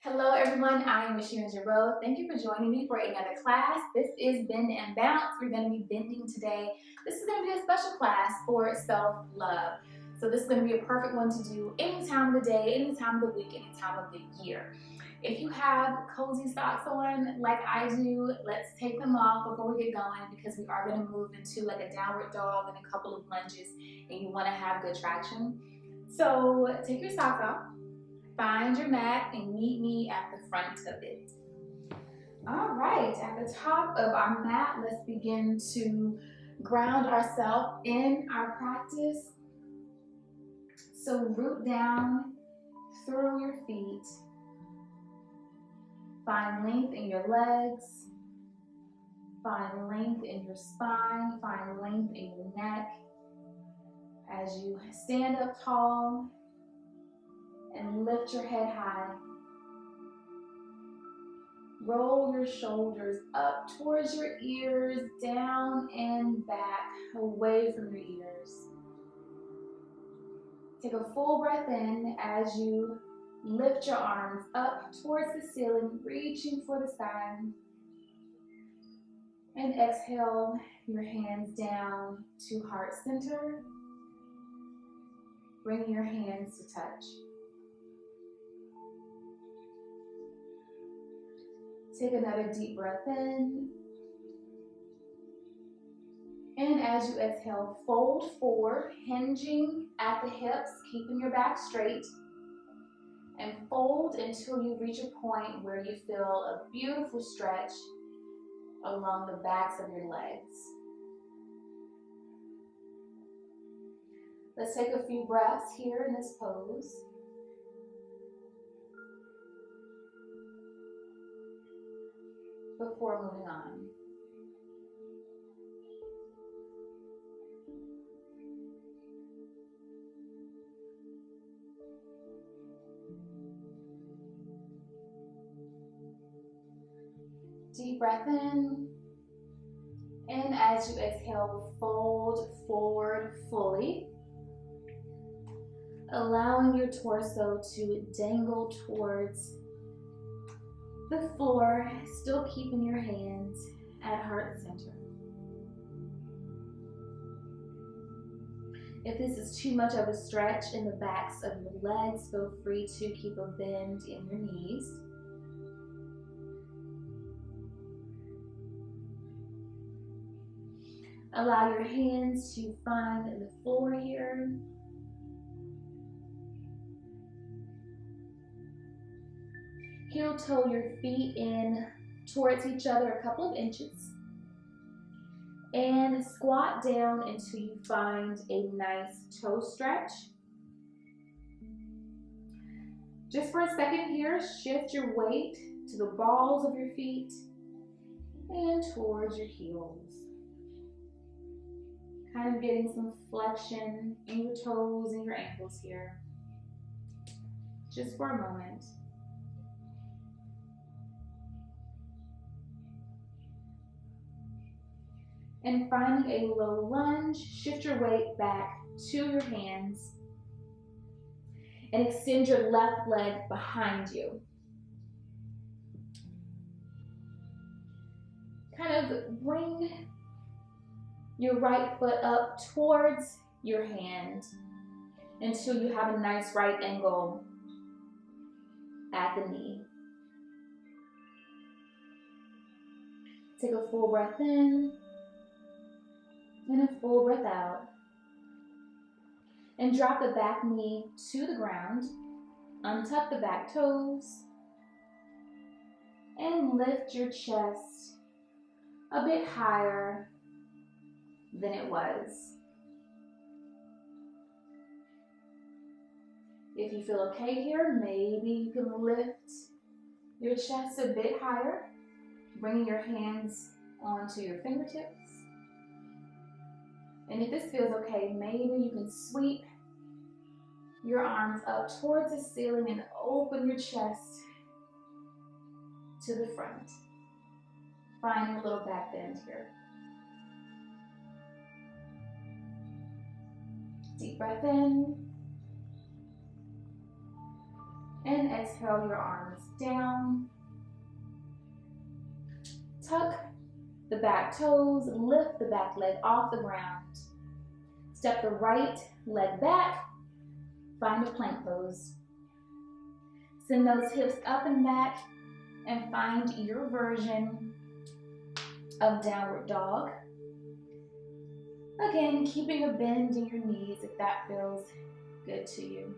Hello everyone, I am Rasheena Jarreau. Thank you for joining me for another class. This is Bend and Bounce. We're going to be bending today. This is going to be a special class for self-love. So this is going to be a perfect one to do any time of the day, any time of the week, any time of the year. If you have cozy socks on like I do, let's take them off before we get going because we are going to move into like a downward dog and a couple of lunges and you want to have good traction. So take your socks off. Find your mat and meet me at the front of it. All right, at the top of our mat, let's begin to ground ourselves in our practice. So root down through your feet. Find length in your legs. Find length in your spine. Find length in your neck. As you stand up tall, and lift your head high. Roll your shoulders up towards your ears, down and back, away from your ears. Take a full breath in as you lift your arms up towards the ceiling, reaching for the sky. And exhale your hands down to heart center, bringing your hands to touch. Take another deep breath in. And as you exhale, fold forward, hinging at the hips, keeping your back straight. And fold until you reach a point where you feel a beautiful stretch along the backs of your legs. Let's take a few breaths here in this pose. Before moving on. Deep breath in. And as you exhale, fold forward fully, allowing your torso to dangle towards the floor, still keeping your hands at heart center. If this is too much of a stretch in the backs of your legs, feel free to keep a bend in your knees. Allow your hands to find the floor here. Heel toe your feet in towards each other a couple of inches. And squat down until you find a nice toe stretch. Just for a second here, shift your weight to the balls of your feet and towards your heels. Kind of getting some flexion in your toes and your ankles here. Just for a moment. And finding a low lunge, shift your weight back to your hands and extend your left leg behind you. Kind of bring your right foot up towards your hand until you have a nice right angle at the knee. Take a full breath in. And a full breath out. And drop the back knee to the ground. Untuck the back toes. And lift your chest a bit higher than it was. If you feel okay here, maybe you can lift your chest a bit higher, bringing your hands onto your fingertips. And if this feels okay, maybe you can sweep your arms up towards the ceiling and open your chest to the front. Find a little back bend here. Deep breath in. And exhale your arms down. Tuck the back toes, lift the back leg off the ground. Step the right leg back, find a plank pose. Send those hips up and back and find your version of downward dog. Again, keeping a bend in your knees if that feels good to you.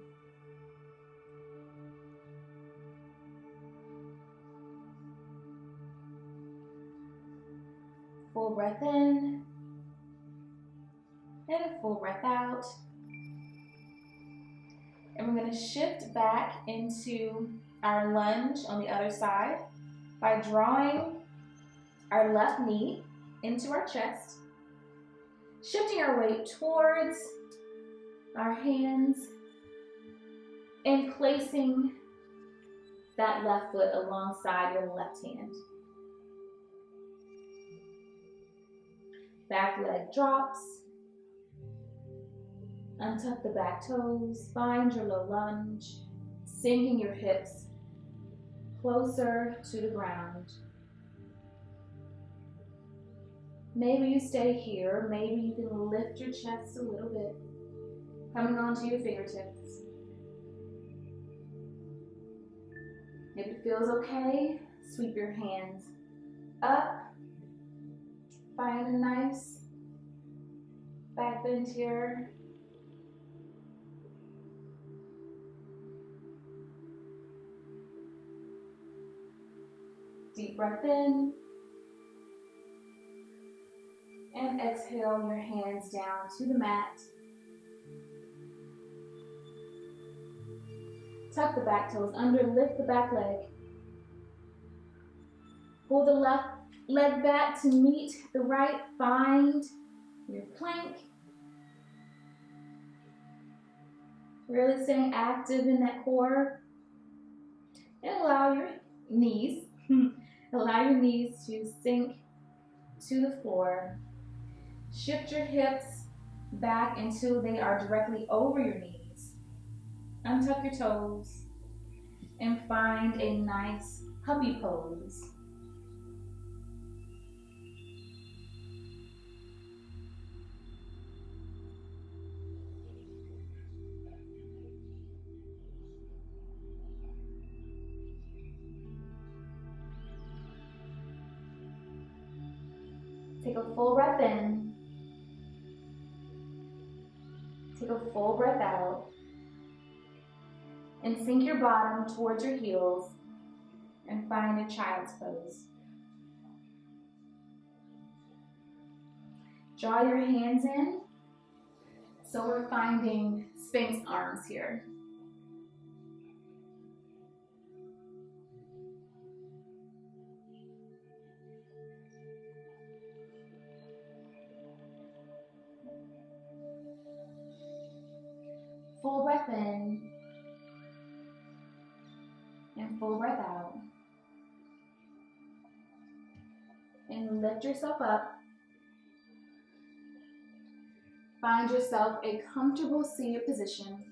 Full breath in and a full breath out. And we're going to shift back into our lunge on the other side by drawing our left knee into our chest, shifting our weight towards our hands and placing that left foot alongside your left hand. Back leg drops. Untuck the back toes, find your low lunge, sinking your hips closer to the ground. Maybe you stay here, maybe you can lift your chest a little bit, coming onto your fingertips. If it feels okay, sweep your hands up, find a nice back bend here. Deep breath in, and exhale your hands down to the mat. Tuck the back toes under, lift the back leg. Pull the left leg back to meet the right, find your plank. Really staying active in that core. And allow your knees to sink to the floor. Shift your hips back until they are directly over your knees. Untuck your toes and find a nice puppy pose. Take a full breath in. Take a full breath out. And sink your bottom towards your heels and find a child's pose. Draw your hands in. So we're finding Sphinx arms here. Full breath in and full breath out. And lift yourself up. Find yourself a comfortable seated position.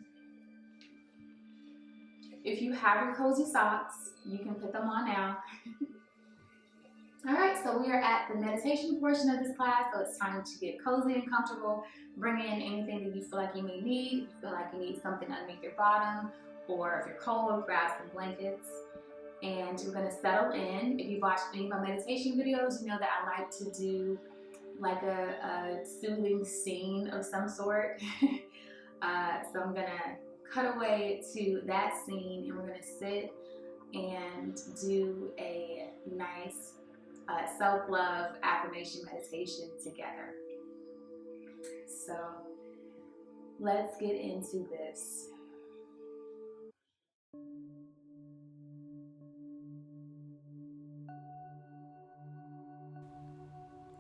If you have your cozy socks, you can put them on now. All right, so we are at the meditation portion of this class, so it's time to get cozy and comfortable. Bring in anything that you feel like you may need. If you feel like you need something underneath your bottom, or if you're cold, grab some blankets. And we're gonna settle in. If you've watched any of my meditation videos, you know that I like to do like a soothing scene of some sort. So I'm gonna cut away to that scene and we're gonna sit and do a nice self-love affirmation meditation together. So let's get into this.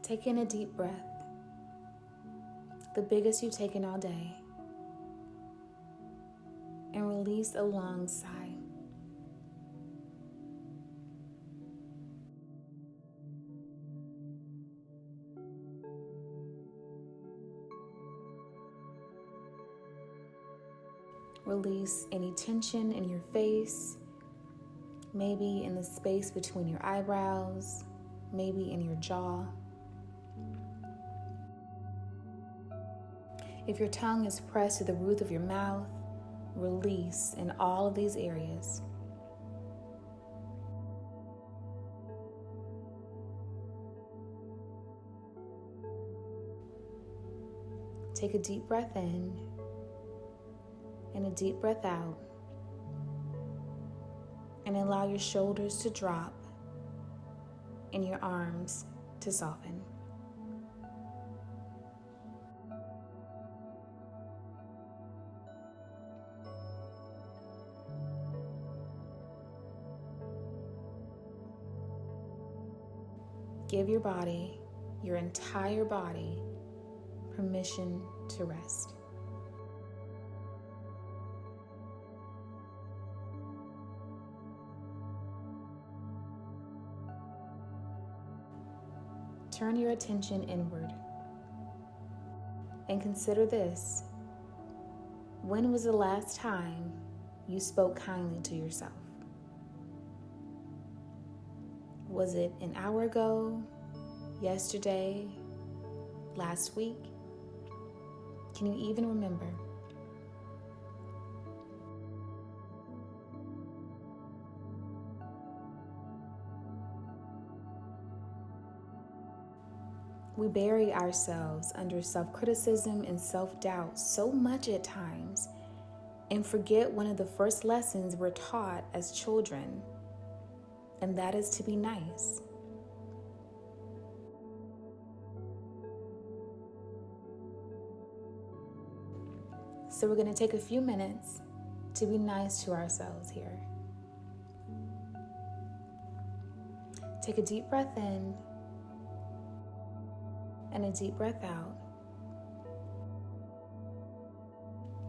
Take in a deep breath, the biggest you've taken all day, and release a long sigh. Release any tension in your face, maybe in the space between your eyebrows, maybe in your jaw. If your tongue is pressed to the roof of your mouth, release in all of these areas. Take a deep breath in and a deep breath out, and allow your shoulders to drop and your arms to soften. Give your body, your entire body, permission to rest. Turn your attention inward and consider this. When was the last time you spoke kindly to yourself? Was it an hour ago, yesterday, last week? Can you even remember? We bury ourselves under self-criticism and self-doubt so much at times and forget one of the first lessons we're taught as children, and that is to be nice. So we're going to take a few minutes to be nice to ourselves here. Take a deep breath in and a deep breath out.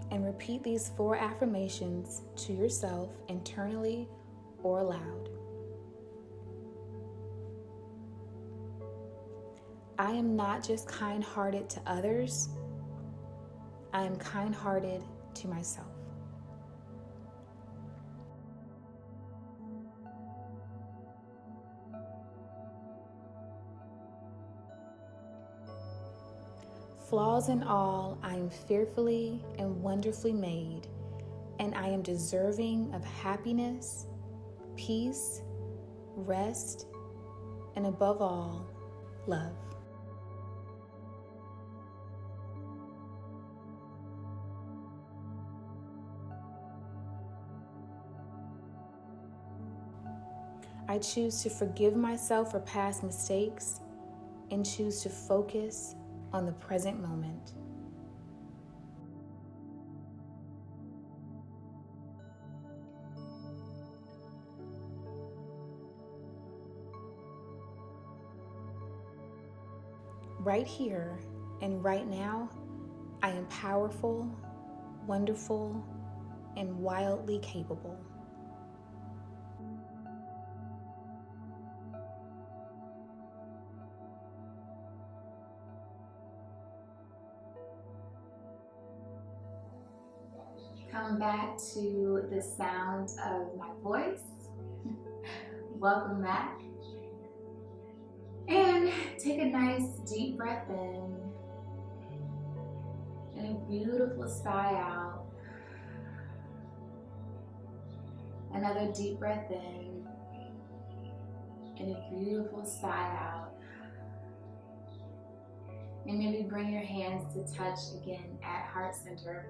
And repeat these 4 affirmations to yourself internally or aloud. I am not just kind-hearted to others, I am kind-hearted to myself. Flaws and all, I am fearfully and wonderfully made, and I am deserving of happiness, peace, rest, and above all, love. I choose to forgive myself for past mistakes and choose to focus on the present moment. Right here and right now, I am powerful, wonderful, and wildly capable. Come back to the sound of my voice. Welcome back. And take a nice deep breath in and a beautiful sigh out. Another deep breath in and a beautiful sigh out. And maybe bring your hands to touch again at heart center.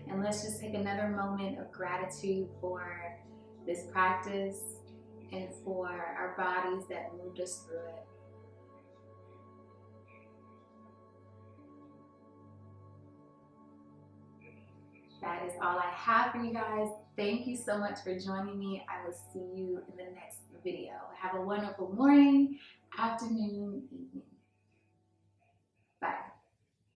And let's just take another moment of gratitude for this practice and for our bodies that moved us through it. That is all I have for you guys. Thank you so much for joining me. I will see you in the next video. Have a wonderful morning, afternoon, evening.